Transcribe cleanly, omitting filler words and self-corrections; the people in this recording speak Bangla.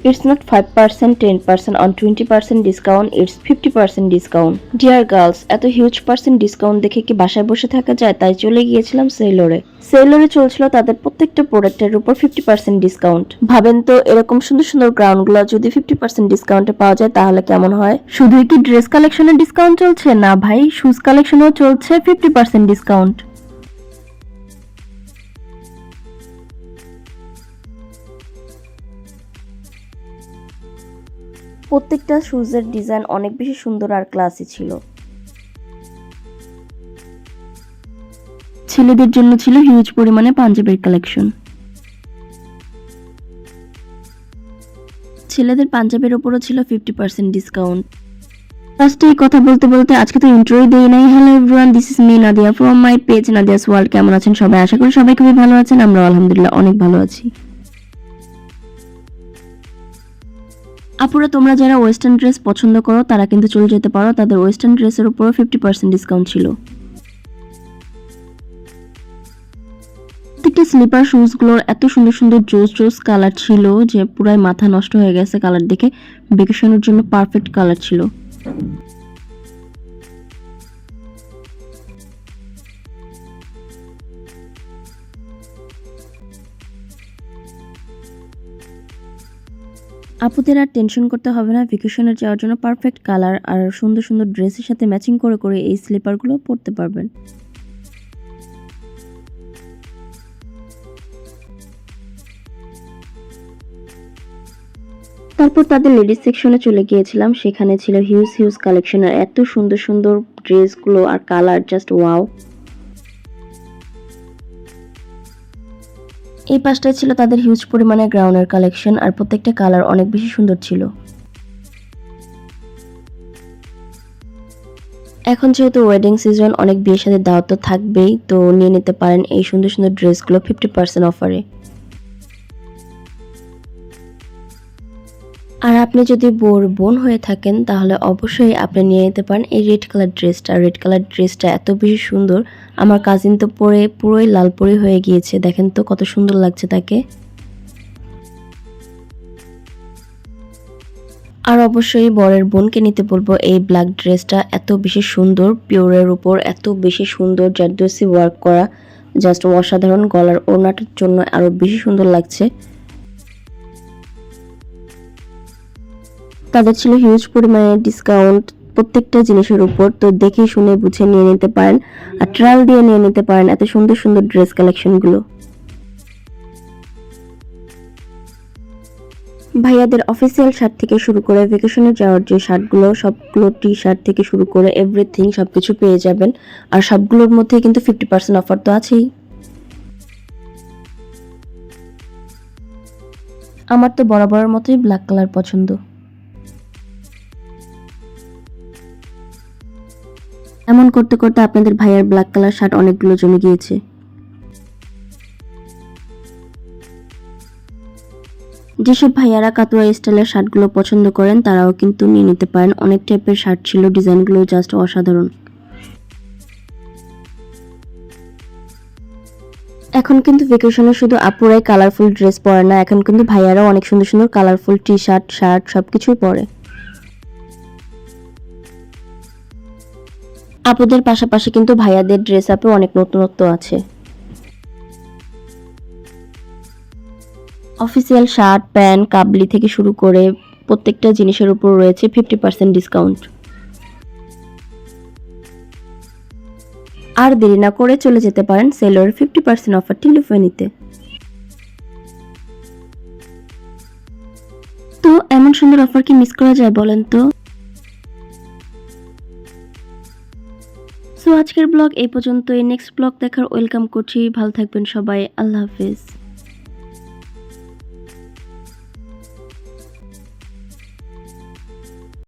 It's not 5%, 10% on 20% discount, it's 50% discount. Dear girls, এত হিউজ পার্সেন্ট ডিসকাউন্ট দেখে কি বাসায় বসে থাকা যায়? তাই চলে গিয়েছিলাম সেলরে। সেলরে চলছিল তাদের প্রত্যেকটা প্রোডাক্টের উপর 50% ডিসকাউন্ট। ভাবেন তো, এরকম সুন্দর সুন্দর গ্রাউন্ডগুলো যদি 50% ডিসকাউন্টে পাওয়া যায় তাহলে কেমন হয়? শুধুই কি ড্রেস কালেকশনের ডিসকাউন্ট চলছে? না ভাই, শুজ কালেকশনও চলছে 50% ডিসকাউন্ট। প্রত্যেকটা শুজের ডিজাইন অনেক বেশি সুন্দর আর ক্লাসি ছিল। ছেলেদের জন্য ছিল হিউজ পরিমাণে পাঞ্জাবির কালেকশন। ছেলেদের পাঞ্জাবির উপরও ছিল 50% ডিসকাউন্ট। ফার্স্টে এই কথা বলতে বলতে আজকে তো ইন্ট্রোই দেই নাই। Hello everyone, this is me Nadia from my page Nadia's world. কেমন আছেন সবাই? আশা করি সবাই খুবই ভালো আছেন। আমরা আলহামদুলিল্লাহ অনেক ভালো আছি। আপুরা, তোমরা যারা ওয়েস্টার্ন ড্রেস পছন্দ করো তারা কিন্তু চলে যেতে পারো, তাদের ওয়েস্টার্ন ড্রেসের উপরও 50% ডিসকাউন্ট ছিল। প্রত্যেকটা স্লিপার শুজগুলোর এত সুন্দর সুন্দর জোস জোস কালার ছিল যে পুরাই মাথা নষ্ট হয়ে গেছে কালার দেখে। ভ্যাকেশনের জন্য পারফেক্ট কালার ছিল। আপুদের আর টেনশন করতে হবে না, ভ্যাকেশনে যাওয়ার জন্য পারফেক্ট কালার আর সুন্দর সুন্দর ড্রেসের সাথে ম্যাচিং করে করে এই স্লিপারগুলো পরতে পারবেন। তারপর তাদের লেডিস সেকশনে চলে গিয়েছিলাম। সেখানে ছিল হিউজ হিউজ কালেকশন আর এত সুন্দর সুন্দর ড্রেসগুলো আর কালার, জাস্ট ওয়াও। এই পাশটায় ছিল তাদের হিউজ পরিমাণে গ্রাউন্ডের কালেকশন আর প্রত্যেকটা কালার অনেক বেশি সুন্দর ছিল। এখন যেহেতু ওয়েডিং সিজন, অনেক বিয়ের সাথে দাওয়াত তো থাকবেই, তো নিয়ে নিতে পারেন এই সুন্দর সুন্দর ড্রেসগুলো 50% অফারে। আর আপনি যদি বোন হয়ে থাকেন তাহলে অবশ্যই আপনি নিয়ে নিতে পারেন এই রেড কালার ড্রেসটা। রেড কালার ড্রেসটা এত বেশি সুন্দর, আমার কাজিন তো পরে পুরোই লালপরি হয়ে গিয়েছে। দেখেন তো কত সুন্দর লাগছে তাকে। আর অবশ্যই বরের বোনকে নিতে বলবো এই ব্ল্যাক ড্রেসটা, এত বেশি সুন্দর, পিওরের উপর এত বেশি সুন্দর জারদোসি ওয়ার্ক করা, জাস্ট অসাধারণ। গলার ওড়নাটার জন্য আরো বেশি সুন্দর লাগছে। তাদের ছিল হিউজ পরিমাণে ডিসকাউন্ট প্রত্যেকটা জিনিসের উপর, তো দেখে শুনে বুঝে নিয়ে নিতে পারেন আর ট্রায়াল দিয়ে নিয়ে নিতে পারেন এত সুন্দর সুন্দর ড্রেস কালেকশনগুলো। ভাইয়াদের অফিসিয়াল শার্ট থেকে শুরু করে ভ্যাকেশনে যাওয়ার যে শার্টগুলো, সবগুলো টি শার্ট থেকে শুরু করে এভরিথিং সবকিছু পেয়ে যাবেন। আর সবগুলোর মধ্যে কিন্তু 50% অফার তো আছেই। আমার তো বরাবরের মতোই ব্ল্যাক কালার পছন্দ। এমন করতে করতে আপনাদের ভাইয়ার ব্ল্যাক কালার শার্ট অনেকগুলো জমে গিয়েছে। যেসব ভাইয়ারা কাতুয়া স্টাইলের শার্টগুলো পছন্দ করেন তারাও কিন্তু নিয়ে নিতে পারেন। অনেক টাইপের শার্ট ছিল, ডিজাইনগুলো জাস্ট অসাধারণ। এখন কিন্তু ভ্যাকেশনে শুধু আপুরাই কালারফুল ড্রেস পরে না, এখন কিন্তু ভাইয়ারাও অনেক সুন্দর সুন্দর কালারফুল টি শার্ট, শার্ট সবকিছুই পরে। আপুদের পাশাপাশি কিন্তু ভাইয়াদের ড্রেস আপে অনেক নতুনত্ব আছে। অফিসিয়াল শার্ট, প্যান্ট, কাবলি থেকে শুরু করে প্রত্যেকটা জিনিসের উপর রয়েছে 50% ডিসকাউন্ট। আর দেরি না করে চলে যেতে পারেন সেলরের 50% অফারটি লুফে নিতে। তো এমন সুন্দর অফার কি মিস করা যায় বলেন তো? সো আজকের ব্লগ এই পর্যন্তই। নেক্সট ব্লগ দেখার ওয়েলকাম করছি। ভালো থাকবেন সবাই। আল্লাহ হাফেজ।